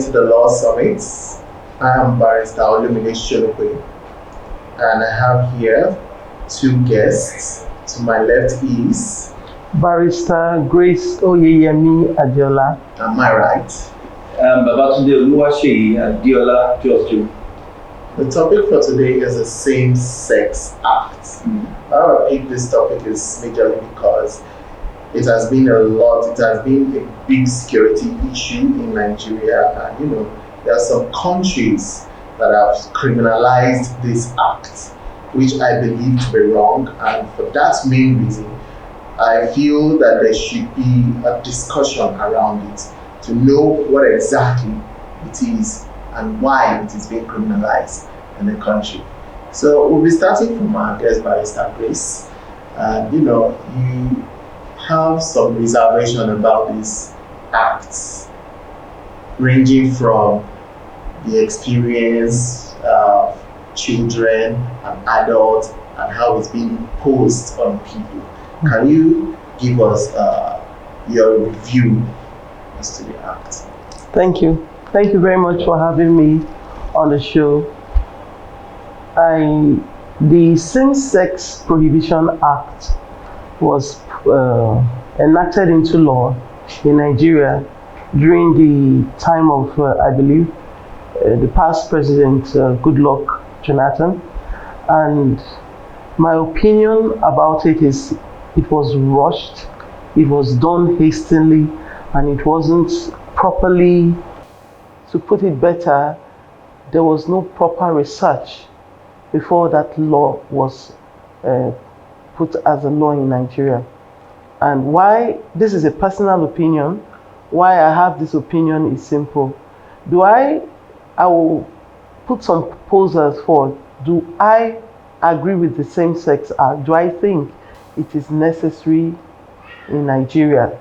to the Law Summit. I am Barrister Olumide Sholokwe, and I have here two guests. To my left is Barrister Grace Oyeyemi Adiola. Am I right? Babatunde Oluwaseyi Adiola Josu. The topic for today is the Same Sex Act. I picked this topic is majorly because it has been a big security issue in Nigeria, and there are some countries that have criminalized this act, which I believe to be wrong, and for that main reason, I feel that there should be a discussion around it to know what exactly it is and why it is being criminalized in the country. So we'll be starting from our guest Barrister Grace. And you have some reservation about these acts, ranging from the experience of children and adults and how it's being imposed on people. Can you give us your review as to the act? Thank you. Thank you very much for having me on the show. The Same Sex Prohibition Act was enacted into law in Nigeria during the time of, I believe, the past president, Goodluck Jonathan. And my opinion about it is it was rushed, it was done hastily, and it wasn't properly, to put it better, there was no proper research before that law was put as a law in Nigeria. And why this is a personal opinion, why I have this opinion is simple. I will put some proposals forward. Do I agree with the Same Sex Act? Do I think it is necessary in Nigeria?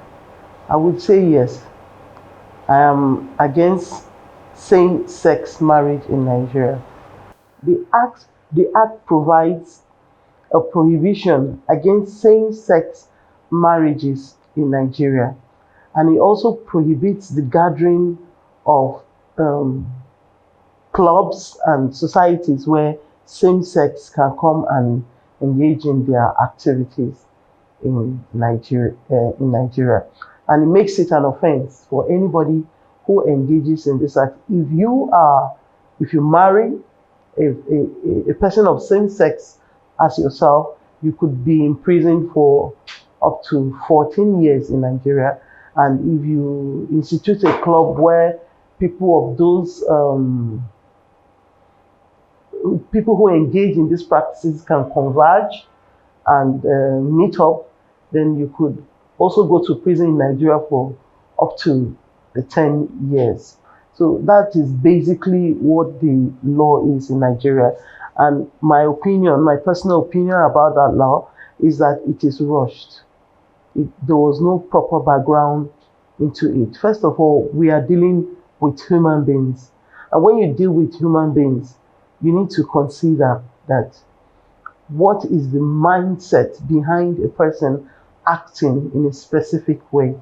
I would say yes. I am against same-sex marriage in Nigeria. The act provides a prohibition against same-sex marriages in Nigeria, and it also prohibits the gathering of clubs and societies where same-sex can come and engage in their activities in Nigeria. And it makes it an offense for anybody who engages in this act. If you marry a person of same sex as yourself, you could be imprisoned for up to 14 years in Nigeria. And if you institute a club where people of those people who engage in these practices can converge and meet up, then you could also go to prison in Nigeria for up to 10 years. So that is basically what the law is in Nigeria. And my personal opinion about that law is that it is rushed. There was no proper background into it. First of all, we are dealing with human beings. And when you deal with human beings, you need to consider that what is the mindset behind a person acting in a specific way.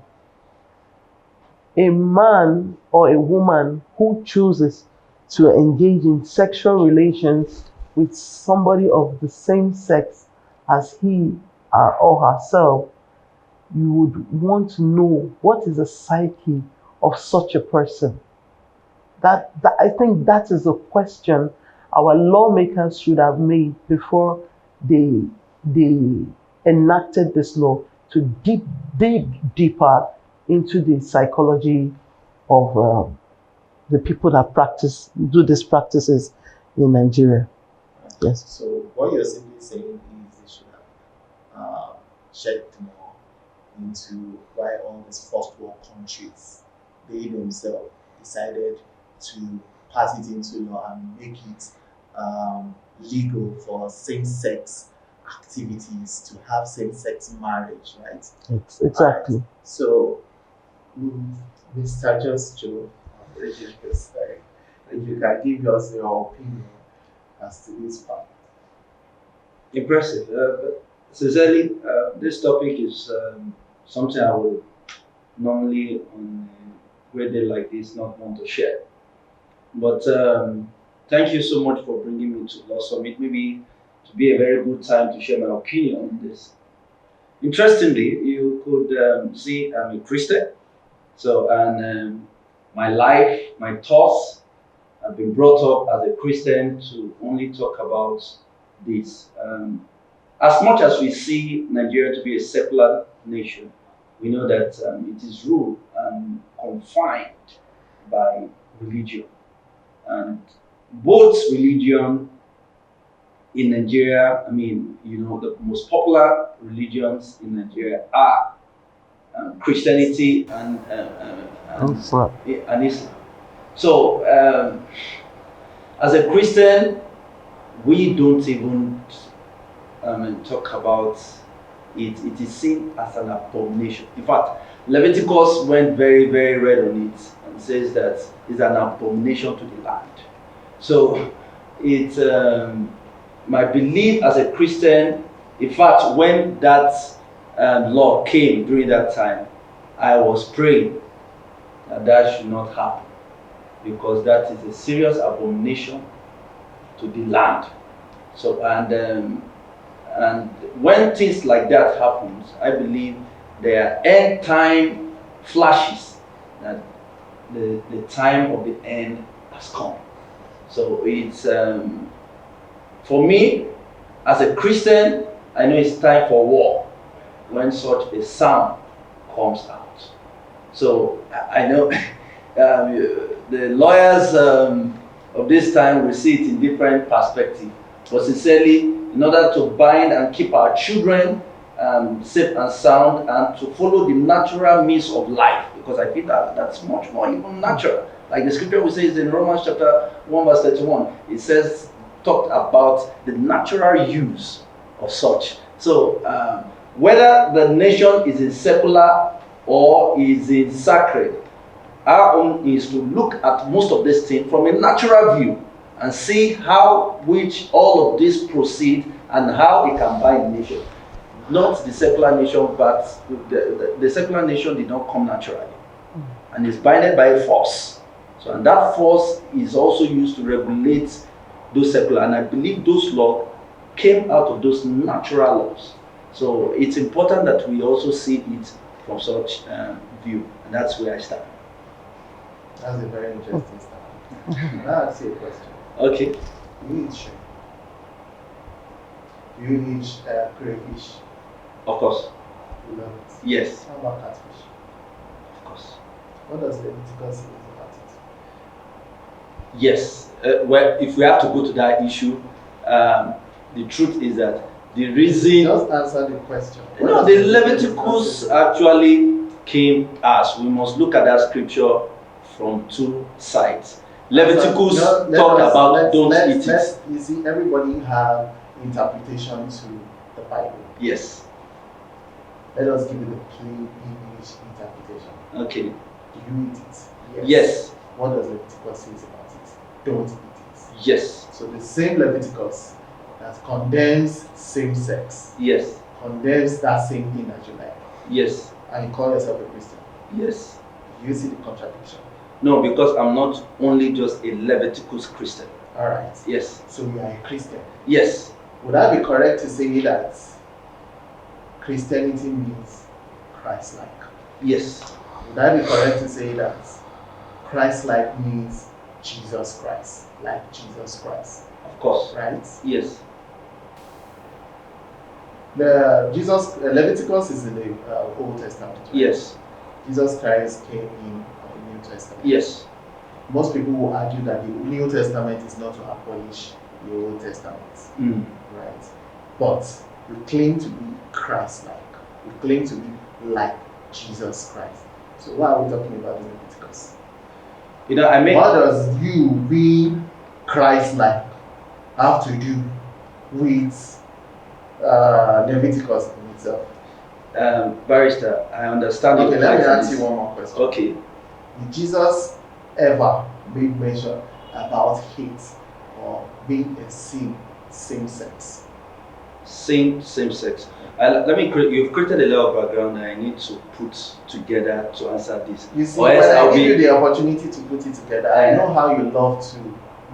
A man or a woman who chooses to engage in sexual relations with somebody of the same sex as he or herself, you would want to know what is the psyche of such a person. That I think that is a question our lawmakers should have made before they enacted this law, to dig deeper into the psychology of the people that do these practices in Nigeria. Yes. So what you're simply saying is they should have checked more into why all these first world countries, they themselves decided to pass it into law and make it legal for same-sex activities, to have same-sex marriage, right? Exactly. Right. So, Mr. Just Joe, if you can give us your opinion as to this part. Impressive. Sincerely, this topic is something I would normally on a great day like this not want to share. But thank you so much for bringing me to Law Summit. Maybe to be a very good time to share my opinion on this. Interestingly, you could see I'm a Christian. So, and my life, my thoughts have been brought up as a Christian to only talk about this. As much as we see Nigeria to be a secular nation, we know that it is ruled and confined by religion. And both religion in Nigeria, I mean, the most popular religions in Nigeria are Christianity and Islam. So, as a Christian, we don't even talk about it. It is seen as an abomination. In fact, Leviticus went very, very red on it and says that it's an abomination to the land. So, it's my belief as a Christian. In fact, when that law came during that time, I was praying that should not happen, because that is a serious abomination to the land. So and when things like that happens, I believe there are end time flashes that the time of the end has come. So it's for me as a Christian, I know it's time for war when such a sound comes out. So I know the lawyers of this time will see it in different perspective. But sincerely, in order to bind and keep our children safe and sound, and to follow the natural means of life, because I feel that that's much more even natural. Like the scripture we say is in Romans chapter 1 verse 31, it says, talked about the natural use of such. So whether the nation is in secular or is in sacred, our own is to look at most of these things from a natural view and see how which all of this proceed and how it can bind the nation. Not the secular nation, but the secular nation did not come naturally, and is binded by a force. So, and that force is also used to regulate those secular, and I believe those laws came out of those natural laws. So it's important that we also see it from such view, and that's where I stand. That's a very interesting stand. Now I'll ask you a question. Okay. Do you eat shrimp? Do you eat crayfish? Of course. You love it? Yes. How about catfish? Of course. What does Leviticus say about it? Yes. Well, if we have to go to that issue, the truth is that the reason. Just answer the question. No, the Leviticus actually came as we must look at that scripture from two sides. Leviticus talked about don't eat it. You see, everybody have interpretation to the Bible. Yes. Let us give it the plain English interpretation. Okay. Do you eat it? Yes. What does Leviticus say about it? Don't eat it. Yes. So the same Leviticus that condemns same sex, yes, condemns that same thing that you like, yes, and you call yourself a Christian. Yes. Do you see the contradiction? No, because I'm not only just a Leviticus Christian. Alright. Yes. So you are a Christian. Yes. Would I be correct to say that Christianity means Christ-like? Yes. Would I be correct to say that Christ-like means Jesus Christ, like Jesus Christ? Of course. Right? Yes. Leviticus is in the Old Testament. Right? Yes. Jesus Christ came in the New Testament. Yes. Most people will argue that the New Testament is not to abolish the Old Testament. Right? But we claim to be Christ-like. We claim to be like Jesus Christ. So why are we talking about the Leviticus? You know, I mean, what does you being Christ-like have to do with Leviticus in itself? Barrister, I understand. Okay, let me ask you one more question. Okay. Did Jesus ever make mention about hate or being a sin, same sex? same sex. Let me create. You've created a lot of background that I need to put together to answer this. You see, Or when else I I'll give you be. the opportunity to put it together, I know how you love to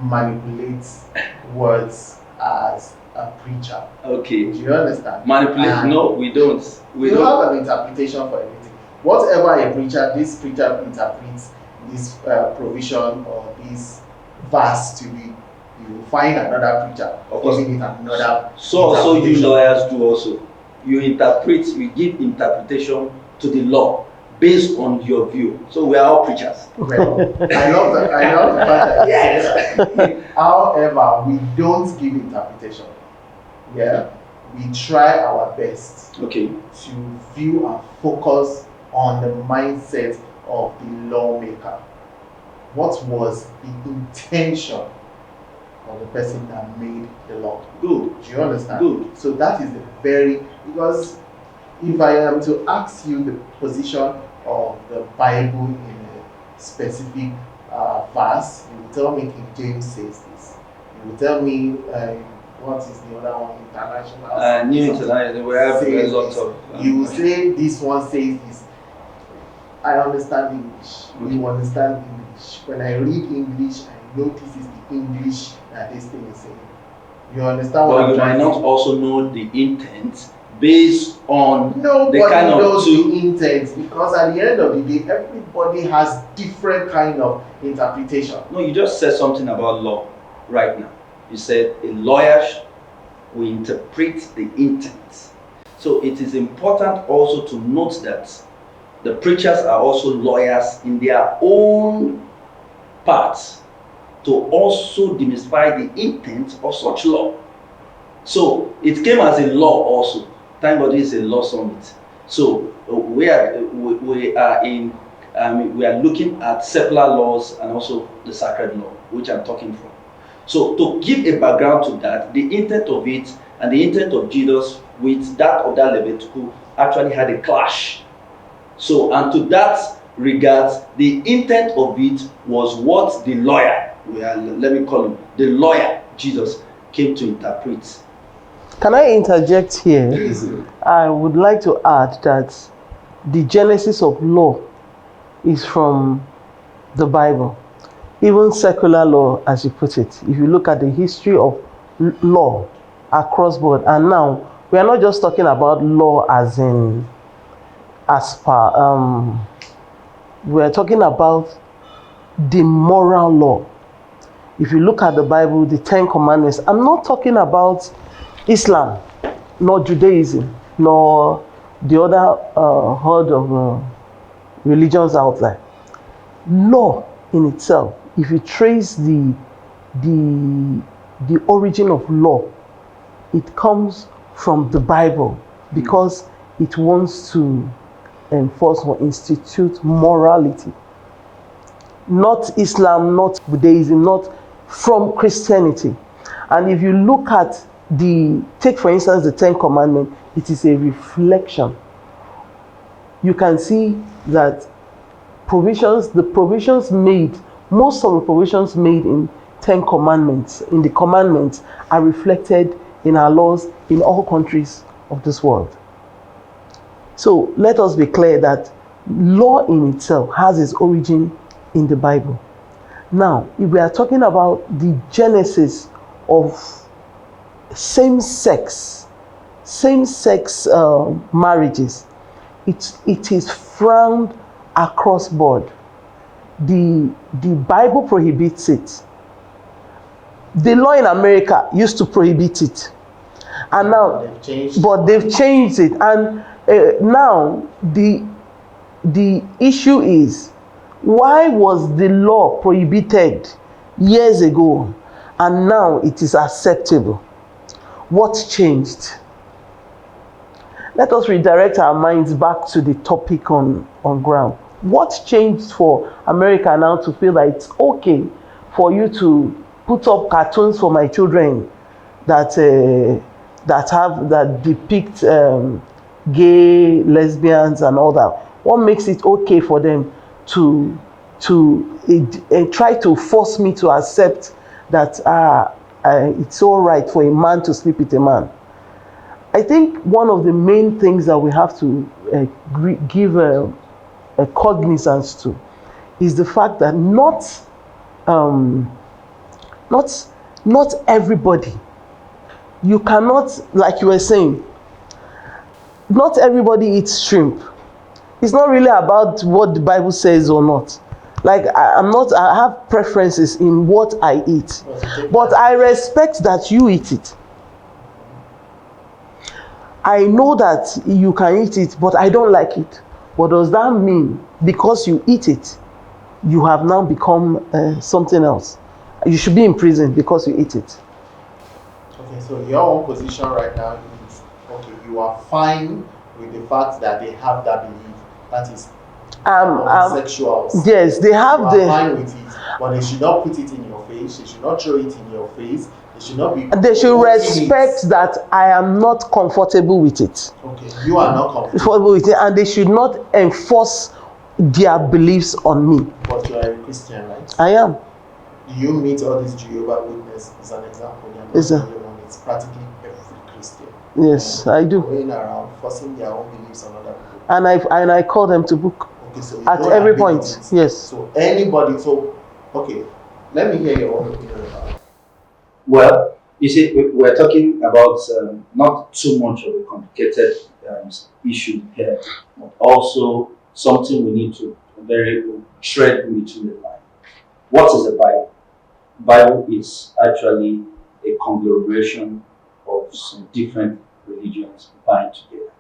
manipulate words as a preacher. Okay. Do you understand? Manipulate? And No, we don't. We you don't. have an interpretation for everything. Whatever a preacher, this preacher interprets this provision or this verse to be, you will find another preacher Of course. giving it another. So also you interpretation. lawyers do also. You interpret, you give interpretation to the law based on your view. So we are all preachers. Well, I love the fact that you say that. However, we don't give interpretation. Yeah, we try our best Okay. to view and focus on the mindset of the lawmaker. What was the intention of the person that made the law? Good. Do you understand? Good. So that is because if I am to ask you the position of the Bible in a specific verse, you will tell me King James says this. You will tell me what is the other one? International. New International, we have a lot this. of. You will say this one says this. I understand English. You understand English. When I read English, I know this is the English that this thing is saying. You understand what But I'm you trying might to not also know the intent based on Nobody the kind of knows two. the intent, because at the end of the day, everybody has different kind of interpretation. No, you just said something about law right now. You said a lawyer will interpret the intent. So it is important also to note that the preachers are also lawyers in their own parts to also demystify the intent of such law. So it came as a law also. Thank God it's a law summit. So we are looking at secular laws and also the sacred law, which I'm talking from. So to give a background to that, the intent of it and the intent of Jesus with that of that Leviticus actually had a clash. So, and to that regard, the intent of it was what the lawyer, let me call him, the lawyer, Jesus, came to interpret. Can I interject here? Easy. I would like to add that the genesis of law is from the Bible. Even secular law, as you put it, if you look at the history of law across board, and now we are not just talking about law as per, we are talking about the moral law. If you look at the Bible, the 10 Commandments, I'm not talking about Islam, nor Judaism, nor the other herd of religions out there. Law in itself, if you trace the origin of law, it comes from the Bible, because it wants to enforce or institute morality. Not Islam, not Buddhism, not from Christianity. And if you look at take for instance the 10 Commandments, it is a reflection. You can see that the provisions made, most of the provisions made in 10 Commandments, in the commandments, are reflected in our laws in all countries of this world. So let us be clear that law in itself has its origin in the Bible. Now, if we are talking about the genesis of same-sex marriages, it is frowned across board. The Bible prohibits it. The law in America used to prohibit it, and now they've changed it. And now the issue is, why was the law prohibited years ago and now it is acceptable? What changed? Let us redirect our minds back to the topic on ground. What changed for America now to feel that it's okay for you to put up cartoons for my children that depict gay, lesbians and all that? What makes it okay for them to try to force me to accept that it's all right for a man to sleep with a man? I think one of the main things that we have to give a cognizance to is the fact that not everybody, you cannot, like you were saying, not everybody eats shrimp. It's not really about what the Bible says or not. Like I have preferences in what I eat, but I respect that you eat it. I know that you can eat it, but I don't like it. What does that mean? Because you eat it, you have now become something else. You should be in prison because you eat it. Okay, so your own position right now is, okay, you are fine with the fact that they have that belief. That is homosexuals. Yes, they have you are fine with it, but they should not put it in your face. They should not throw it in your face. They should not be. They should respect that I am not comfortable with it. Okay, you are not comfortable with it, and they should not enforce their beliefs on me. But you are a Christian, right? I am. Do you meet all these Jehovah's Witnesses as an example? It's practically every Christian. Yes, I do. Going around forcing their own beliefs on other people. And I call them to book. Okay, so at every point. Yes. So anybody. So okay, let me hear your own opinion about it. Well, you see, we're talking about not too much of a complicated issue here, but also something we need to tread in between the line. What is the Bible? Bible is actually a conglomeration of some different religions bind together,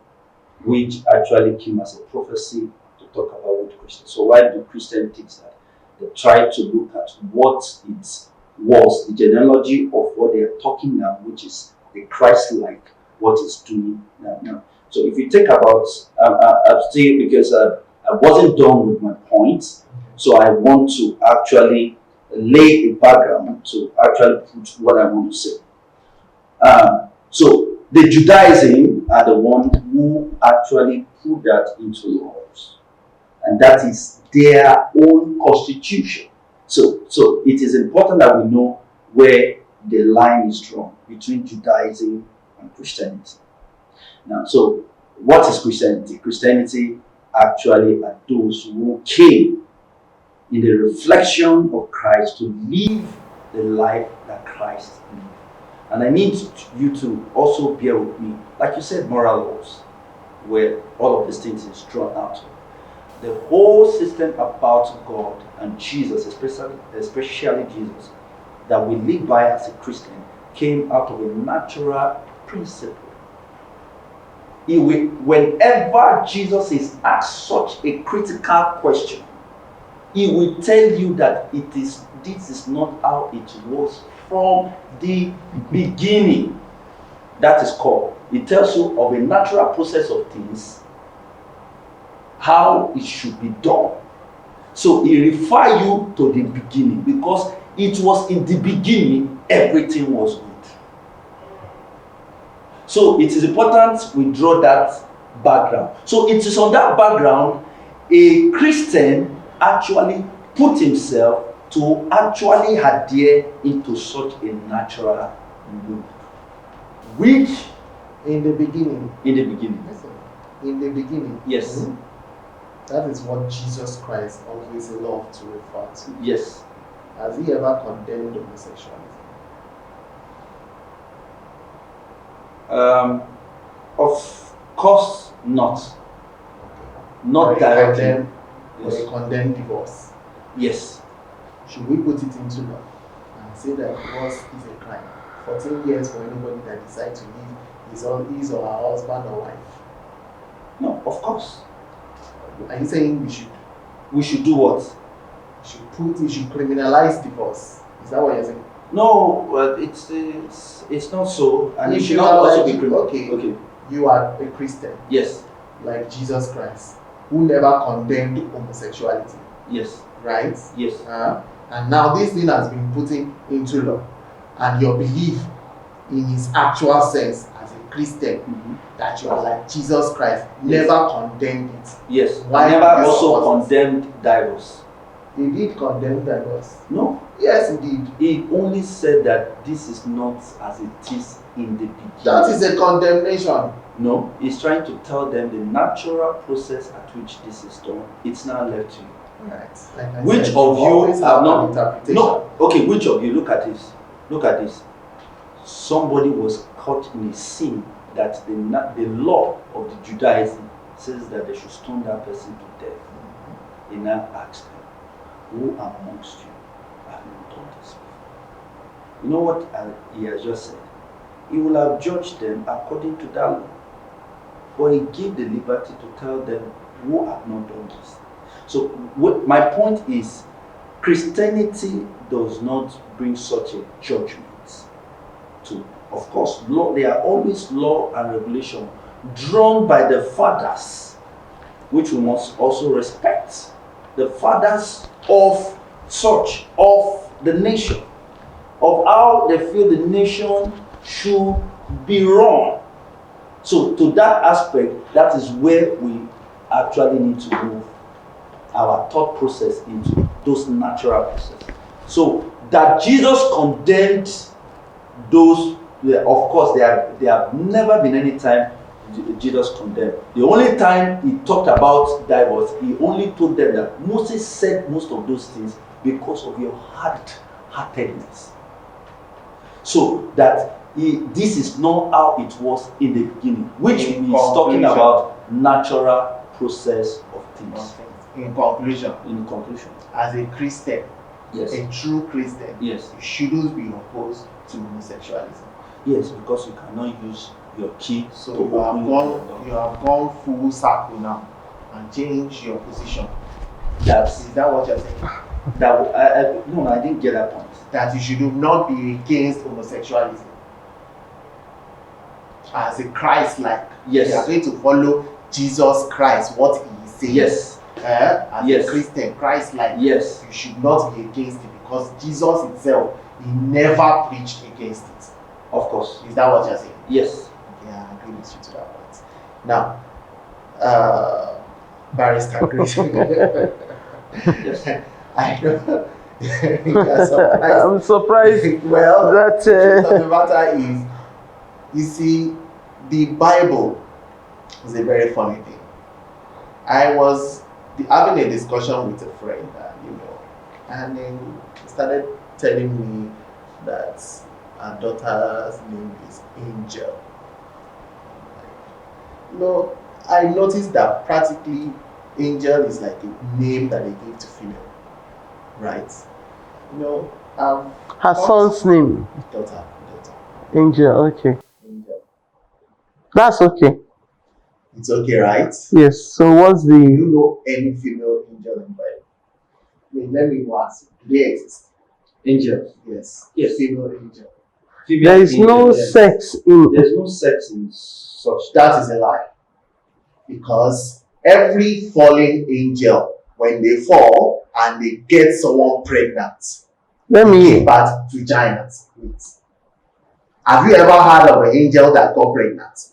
which actually came as a prophecy to talk about with Christians. So why do Christians think that? They try to look at what it was, the genealogy of what they are talking now, which is the Christ-like, what is doing now. So if you think about, I'm still, because I wasn't done with my points, so I want to actually lay a background to actually put what I want to say. So the Judaism are the one who actually put that into laws, and that is their own constitution. So it is important that we know where the line is drawn between Judaism and Christianity. Now, so what is Christianity? Christianity actually are those who came in the reflection of Christ to live the life that Christ lived. And I need you to also bear with me, like you said, moral laws, where all of these things is drawn out. The whole system about God and Jesus, especially Jesus, that we live by as a Christian, came out of a natural principle. Whenever Jesus is asked such a critical question, he will tell you that this is not how it was from the beginning. That is called. It tells you of a natural process of things, how it should be done. So he refers you to the beginning, because it was in the beginning everything was good. So it is important we draw that background. So it is on that background a Christian actually put himself to actually adhere into such a natural loop, which in the beginning. Listen, in the beginning. Yes. Mm-hmm. That is what Jesus Christ always loved to refer to. Yes. Has he ever condemned homosexuality? Of course not. Okay. Not directly. Yes. Or condemn divorce. Yes. Should we put it into law and say that divorce is a crime? 14 years for anybody that decides to leave his or her husband or wife? No, of course. Are you saying we should do what? We should criminalize divorce? Is that what you're saying? No, well, it's not so, and it should not also be criminal. Okay. You are a Christian. Yes. Like Jesus Christ, who never condemned homosexuality. Yes. Right? Yes. And now this thing has been put into law, and your belief in his actual sense as a Christian, that you are like Jesus Christ, never condemned it. Yes. Why never also condemned divorce. He did condemn divorce. No. Yes, indeed. He only said that this is not as it is in the beginning. That is a condemnation. No, he's trying to tell them the natural process at which this is done. It's now left to you. Right. Like I Which said, of you always have an not? interpretation. No. Okay, which of you? Look at this. Look at this. Somebody was caught in a sin that the law of the Judaism says that they should stone that person to death. He now asks them, who amongst you have not done this before? You know what he has just said? He will have judged them according to that law. But he gave the liberty to tell them who have not done this. So my point is, Christianity does not bring such a judgment to, of course, law. There are always law and regulation drawn by the fathers, which we must also respect. The fathers of the nation, of how they feel the nation should be run. So to that aspect, that is where we actually need to move our thought process into those natural processes. So that Jesus condemned those, of course, there have never been any time Jesus condemned. The only time he talked about that was he only told them that Moses said most of those things because of your hard-heartedness. So that this is not how it was in the beginning, which is talking about natural process of things. In conclusion, as a Christian, yes, a true Christian, yes, you shouldn't be opposed to homosexuality. Yes, because you cannot use your key. So you have gone full circle now and change your position. Is that what you're saying? No, I didn't get that point. That you should not be against homosexuality. As a Christ-like, yes, you are going to follow Jesus Christ, what he says. Yes. As a Christian, Christ-like, yes, you should not be against it because Jesus himself, he never preached against it. Of course. Is that what you're saying? Yes. Yeah, I agree with you to that point. Now, Barrister Chris. Yes. I know. I'm surprised. Well, that the matter is, you see, the Bible is a very funny thing. I was having a discussion with a friend, and then he started telling me that our daughter's name is Angel. I noticed that practically Angel is like a name that they give to female, right? Her son's name? Daughter. Angel, okay. Angel. That's okay. It's okay, right? Yes. So what's the... Do you know any female angel in the Bible? Let me ask. Do they exist? Angels? Yes. Yes. Female angel. There is no sex in... There's no sex in such. That is a lie. Because every fallen angel, when they fall and they get someone pregnant, they give birth to giants. Have you ever heard of an angel that got pregnant?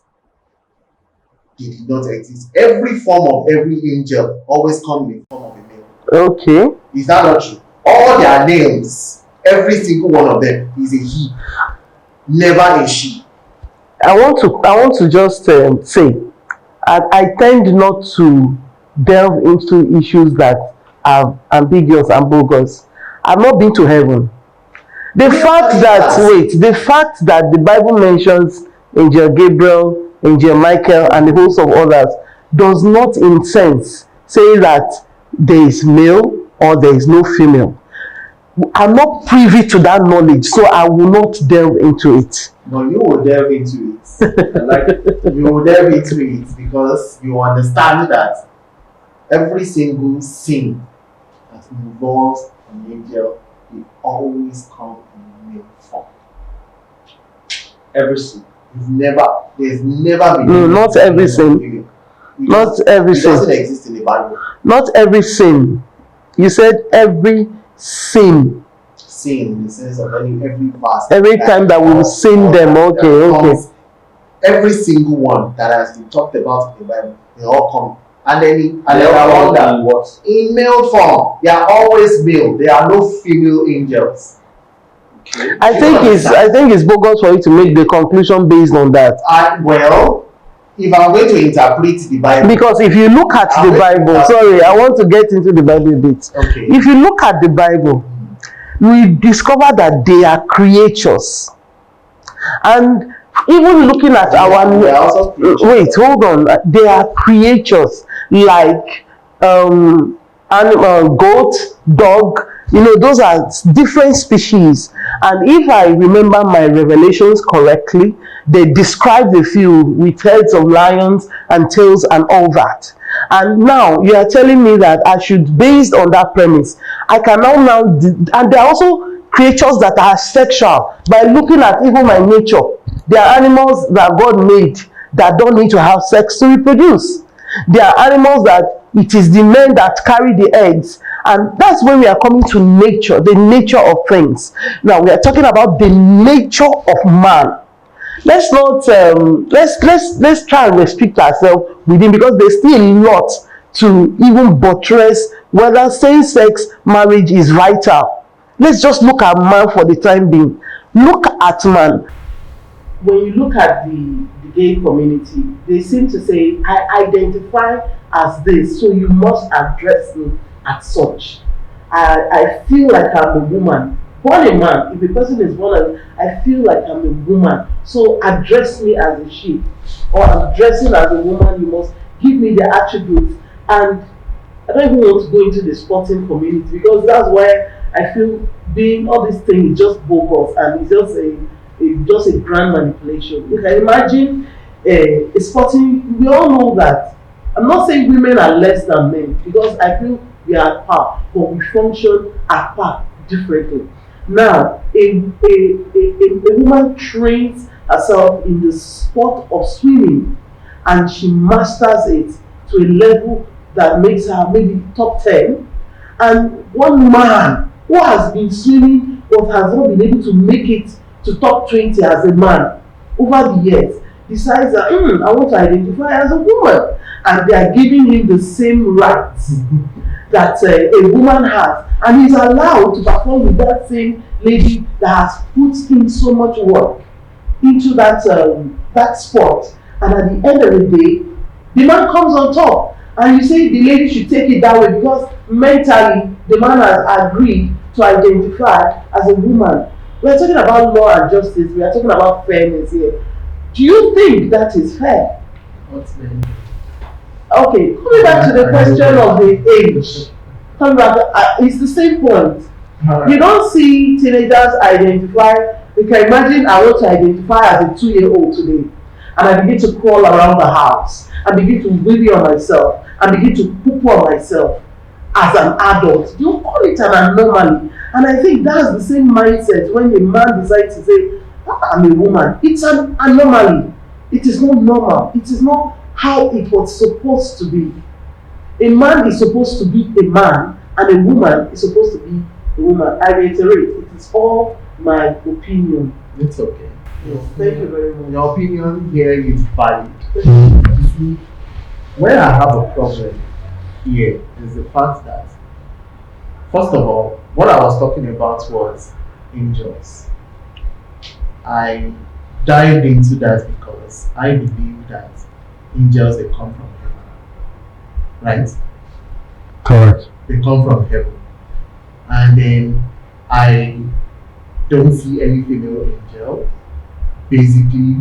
They did not exist. Every form of every angel always come in the form of a male. Okay. Is that not true? All their names, every single one of them is a he, never a she. I want to just say, I tend not to delve into issues that are ambiguous and bogus. I've not been to heaven. The fact that the Bible mentions Angel Gabriel, Angel Michael, and a host of others does not, in sense, say that there is male or there is no female. I'm not privy to that knowledge, so I will not delve into it. No, you will delve into it. You will delve into it because you understand that every single sin that involves an angel will always come in male form. Every sin. There's never been. No, not every sin. Not every sin. It doesn't exist in the Bible. Not every sin. You said every sin. Sin in the sense of every verse. Every time that we will sin them, okay. Every single one that has been talked about in the Bible, they all come And then I wonder what in male form they are always male. There are no female angels. Okay. I think it's bogus for you to make the conclusion based on that. Well, if I'm going to interpret the Bible, because if you look at the Bible, I want to get into the Bible a bit. Okay. If you look at the Bible, we discover that they are creatures, and even looking at wait, hold on, they are creatures like animal, goat, dog. Those are different species. And if I remember my revelations correctly, they describe the field with heads of lions and tails and all that. And now you are telling me that I should, based on that premise, I can now and there are also creatures that are sexual. By looking at even my nature, there are animals that God made that don't need to have sex to reproduce. There are animals that it is the men that carry the eggs. And that's when we are coming to nature, the nature of things. Now we are talking about the nature of man. Let's not let's try and restrict ourselves within, because there's still a lot to even buttress whether same-sex marriage is vital. Let's just look at man for the time being. Look at man. When you look at the gay community, they seem to say, I identify as this, so you must address me as such. I feel like I'm a woman. Born a man, if a person is born, I feel like I'm a woman, so address me as a she. Or I'm dressing as a woman, you must give me the attributes. And I don't even want to go into the sporting community, because that's where I feel being all these things is just bogus, and it's just a grand manipulation. You can imagine a sporting, we all know that. I'm not saying women are less than men, because I feel we are at par, but we function at par differently. Now, a woman trains herself in the sport of swimming, and she masters it to a level that makes her maybe top 10. And one man who has been swimming but has not been able to make it to top 20 as a man over the years decides that I want to identify as a woman, and they are giving him the same rights that a woman has, and he's allowed to perform with that same lady that has put in so much work into that sport. And at the end of the day, the man comes on top, and you say the lady should take it that way because mentally the man has agreed to identify as a woman. We're talking about law and justice. We are talking about fairness here. Do you think that is fair? What's fair? Okay, coming back to the question of the age. Coming back, it's the same point. Right. You don't see teenagers identify. You can imagine I want to identify as a 2-year-old today, and I begin to crawl around the house, and begin to wheelie on myself, and begin to poop on myself as an adult. You call it an anomaly. And I think that's the same mindset when a man decides to say, I'm a woman. It's an anomaly. It is not normal. It is not how it was supposed to be. A man is supposed to be a man, and a woman is supposed to be a woman. I reiterate, it is all my opinion. It's okay. Yes, thank you very much. Your opinion here is valid. You see, where I have a problem here is the fact that, first of all, what I was talking about was angels. I dived into that because I believe that angels, they come from heaven. Right? Correct. They come from heaven. And then I don't see any female angel. Basically,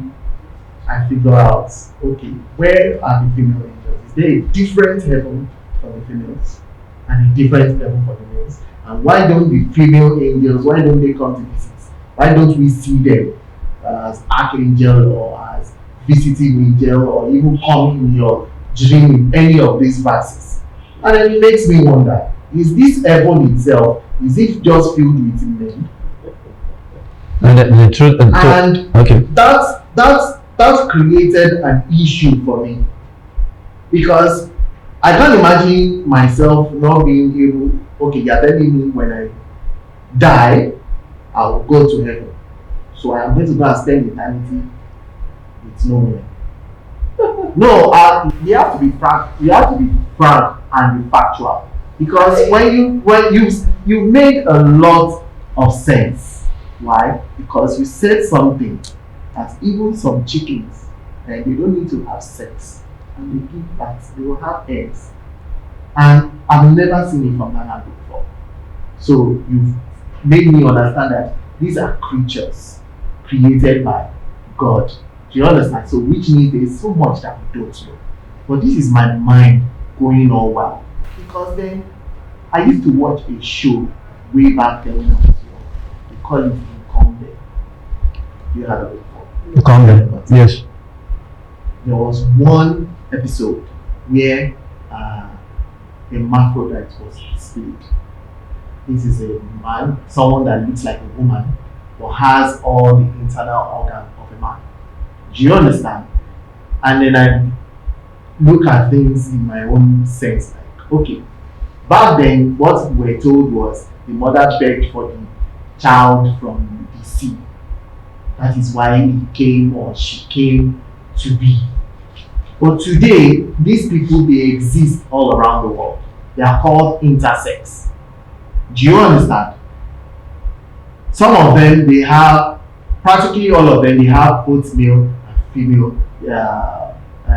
I figure out, okay, where are the female angels? Is there a different heaven for the females and a different heaven for the males? And why don't the female angels, why don't they come to visit? Why don't we see them as archangel or as visiting angel or even coming in your dream in any of these verses? And then it makes me wonder, is this heaven itself, is it just filled with men? And the truth and okay. That's created an issue for me, because I can't imagine myself not being able, okay, you're telling me when I die, I will go to heaven. So I am going to go and spend eternity with no men. No, we have to be frank. We have to be frank and be factual because when you made a lot of sense. Why? Because you said something that even some chickens, and they don't need to have sex, and they give birth, they will have eggs, and I've never seen it from that angle before. So you've made me understand that these are creatures created by God. Do you understand? So which means there is so much that we don't know. But this is my mind going all wild. Because then I used to watch a show way back then when I was young. They call it Incombe. You heard of it before? Comment. Yes. There was one episode where a hermaphrodite was displayed. This is a man, someone that looks like a woman, but has all the internal organ of a man. Do you understand? And then I look at things in my own sense, like, okay, back then what we were told was the mother begged for the child from the sea. That is why he came or she came to be. But today, these people, they exist all around the world. They are called intersex. Do you understand? Some of them, they have, practically all of them, they have both male and female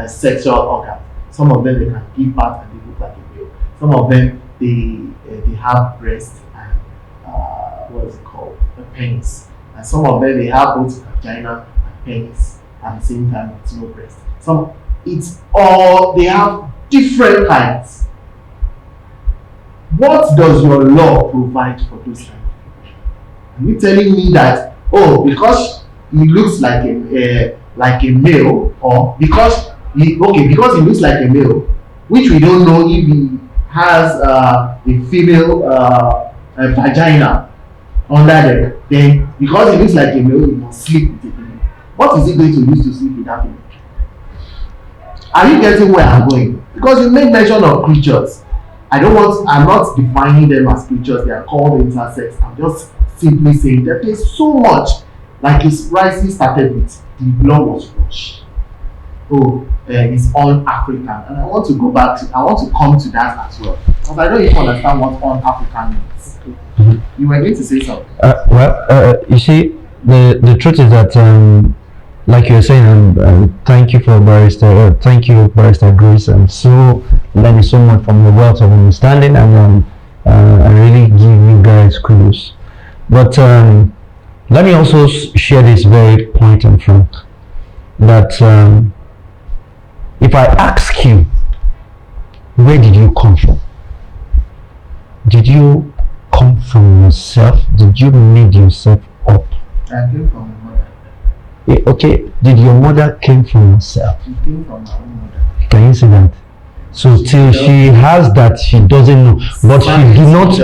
sexual organs. Some of them, they can give birth and they look like a male. Some of them, they have breasts and what is it called? A penis. And some of them, they have both vagina and penis at the same time with no breast. They have different kinds. What does your law provide for those kinds of people? Are you telling me that, because he looks like a male, or because he looks like a male, which we don't know if he has a female vagina under there, then because he looks like a male, he must sleep with a female. What is he going to use to sleep with that female? Are you getting where I'm going? Because you make mention of creatures. I'm not defining them as creatures, they are called intersex. I'm just simply saying that there's so much, like his rising started with the blood was rushed. It's un-African. And I want to come to that as well. Because I don't even understand what un-African means. Mm-hmm. You were going to say something. You see, the truth is that like you were saying, thank you Barrister Grace. I'm so learning so much from your wealth of understanding, and I really give you guys kudos. But let me also share this very point in front, that if I ask you, where did you come from? Did you come from yourself? Did you made yourself up? I came from my mother. Okay, did your mother came from herself? She came from her own mother. Can you see that? So till she has that, she doesn't know. But she did not,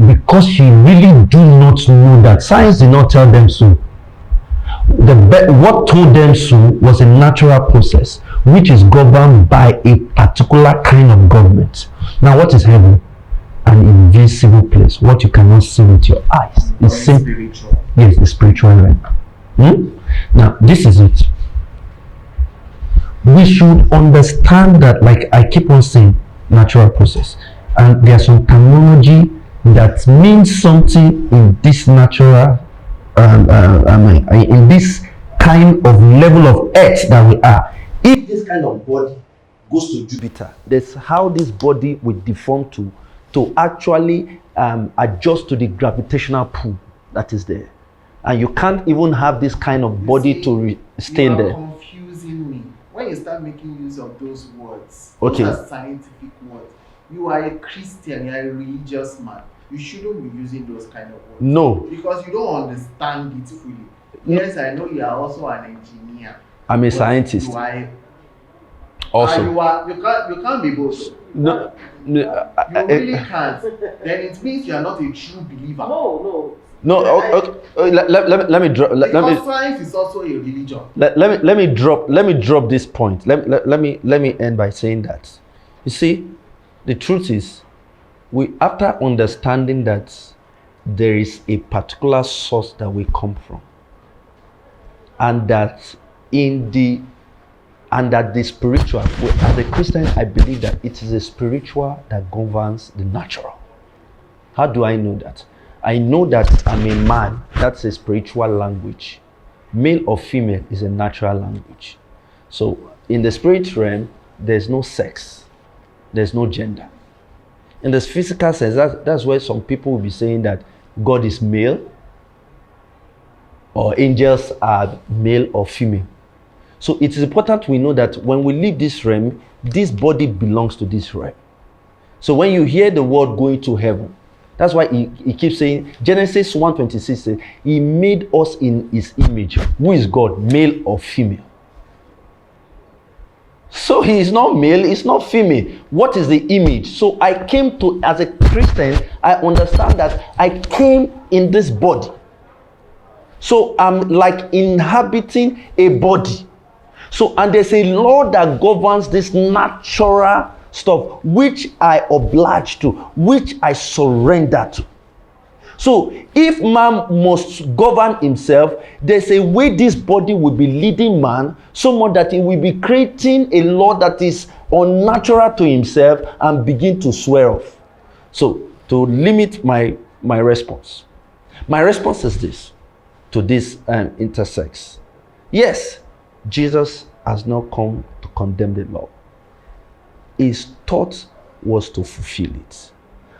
because she really do not know that. Science did not tell them so. What told them so was a natural process, which is governed by a particular kind of government. Now, what is heaven? An invisible place, what you cannot see with your eyes. It's spiritual. Yes, the spiritual realm. Now, this is it. We should understand that, like I keep on saying, natural process. And there's some terminology that means something in this natural, in this kind of level of earth that we are. If this kind of body goes to Jupiter, that's how this body will deform to actually adjust to the gravitational pull that is there. And you can't even have this kind of body to stay there. You are confusing me. When you start making use of those words, okay, those are scientific words. You are a Christian, you are a religious man. You shouldn't be using those kind of words. No. Because you don't understand it fully. Yes, I know you are also an engineer. I'm a scientist. Also. You can't be both. No. You really can't. Then it means you are not a true believer. No, okay. Let me drop. Because science is also a religion. Let me drop this point. Let me end by saying that. You see, the truth is, after understanding that there is a particular source that we come from, and that in the And that the spiritual, as a Christian, I believe that it is the spiritual that governs the natural. How do I know that? I know that I'm a man. That's a spiritual language. Male or female is a natural language. So in the spirit realm, there's no sex. There's no gender. In the physical sense, that's where some people will be saying that God is male, or angels are male or female. So it is important we know that when we leave this realm, this body belongs to this realm. So when you hear the word going to heaven, that's why he keeps saying, Genesis 1:26 says, he made us in his image. Who is God, male or female? So he is not male, he's not female. What is the image? So I came to, as a Christian, I understand that I came in this body. So I'm like inhabiting a body. So, and there's a law that governs this natural stuff, which I oblige to, which I surrender to. So, if man must govern himself, there's a way this body will be leading man, so much that he will be creating a law that is unnatural to himself and begin to swear off. So, to limit my response, my response is this, to this intersex. Yes, Jesus has not come to condemn the law. His thought was to fulfill it.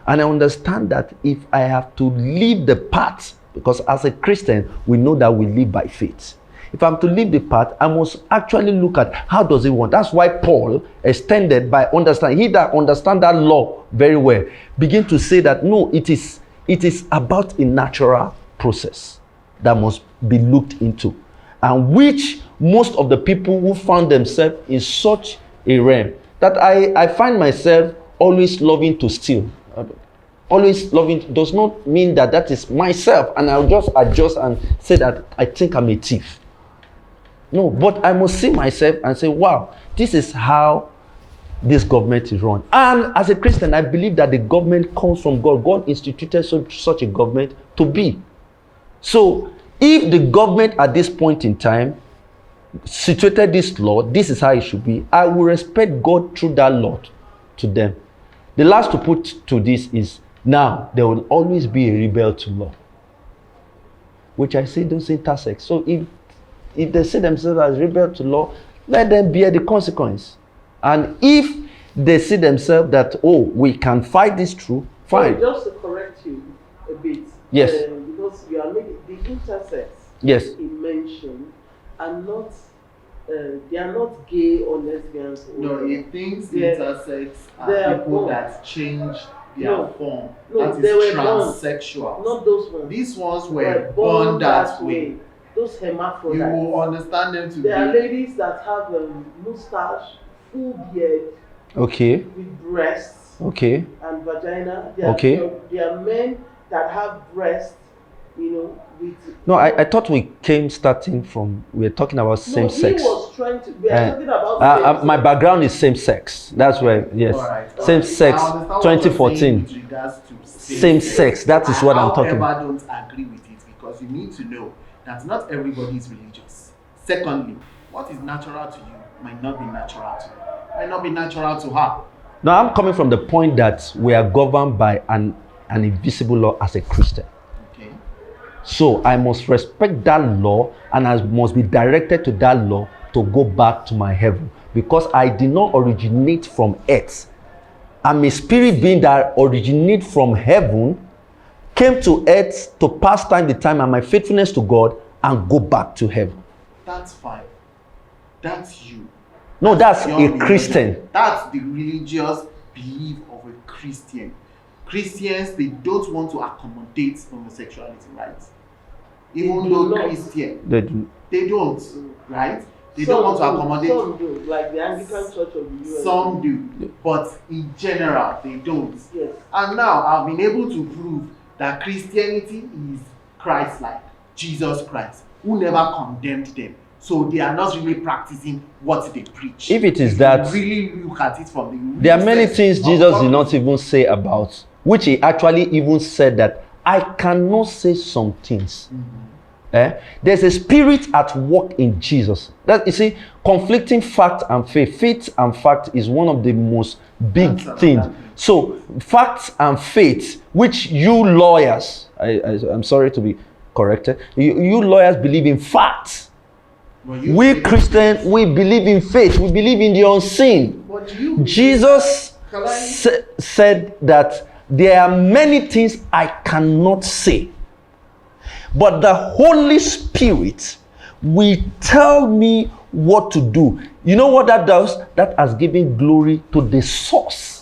And I understand that if I have to leave the path, because as a Christian, we know that we live by faith. If I'm to leave the path, I must actually look at how does it want. That's why Paul extended by understanding. He that understands that law very well, begin to say that no, it is about a natural process that must be looked into, and which most of the people who found themselves in such a realm, that I find myself always loving to steal. Always loving does not mean that that is myself, and I'll just adjust and say that I think I'm a thief. No, but I must see myself and say, wow, this is how this government is run. And as a Christian, I believe that the government comes from God. God instituted such a government to be. So if the government at this point in time situated this law, this is how it should be, I will respect God through that law to them. The last to put to this is, now there will always be a rebel to law, which I say those intersex. So if they see themselves as rebel to law, let them bear the consequence. And if they see themselves that, oh, we can fight this through, fine. So just to correct you a bit, yes, because you are making the intersex, yes, he mentioned, are not they are not gay or lesbians. No, he thinks intersex are people that change their form. No, that they is were transsexual. Not those ones. These ones were born that way. Those hermaphrodites. You will understand them to be. There are ladies that have a mustache, full beard, okay, with breasts, okay, and vagina. There are men that have breasts, you know, with. No, I thought we came starting from, we were talking about same sex. He was trying to, we are talking about my background is same sex. That's where, yes. Right. Same sex, 2014. Same sex, that is what I'm talking about. I don't agree with it, because you need to know that not everybody is religious. Secondly, what is natural to you might not be natural to you, might not be natural to her. No, I'm coming from the point that we are governed by an invisible law as a Christian. Okay. So I must respect that law, and I must be directed to that law to go back to my heaven, because I did not originate from earth. I'm a spirit being that originates from heaven, came to earth to pass time the time and my faithfulness to God, and go back to heaven. That's fine. That's you. No, that's a Christian. That's the religious belief of a Christian. Christians, they don't want to accommodate homosexuality, right? Even though Christian, they don't, right? They don't want to accommodate. Some do, like the Anglican Church of the US. Some do, but in general, they don't. Yes. And now I've been able to prove that Christianity is Christ-like, Jesus Christ, who never condemned them. So they are not really practicing what they preach. If it is that, really look at it from the, there are many things Jesus did not even say about, which he actually even said that I cannot say some things. There's a spirit at work in Jesus. That you see, conflicting fact and faith. Faith and fact is one of the most big things. So facts and faith, which you lawyers, I'm sorry to be corrected, you lawyers believe in facts. We Christians, we believe in faith. We believe in the unseen. Jesus said that there are many things I cannot say, but the Holy Spirit will tell me what to do. You know what that does? That has given glory to the source.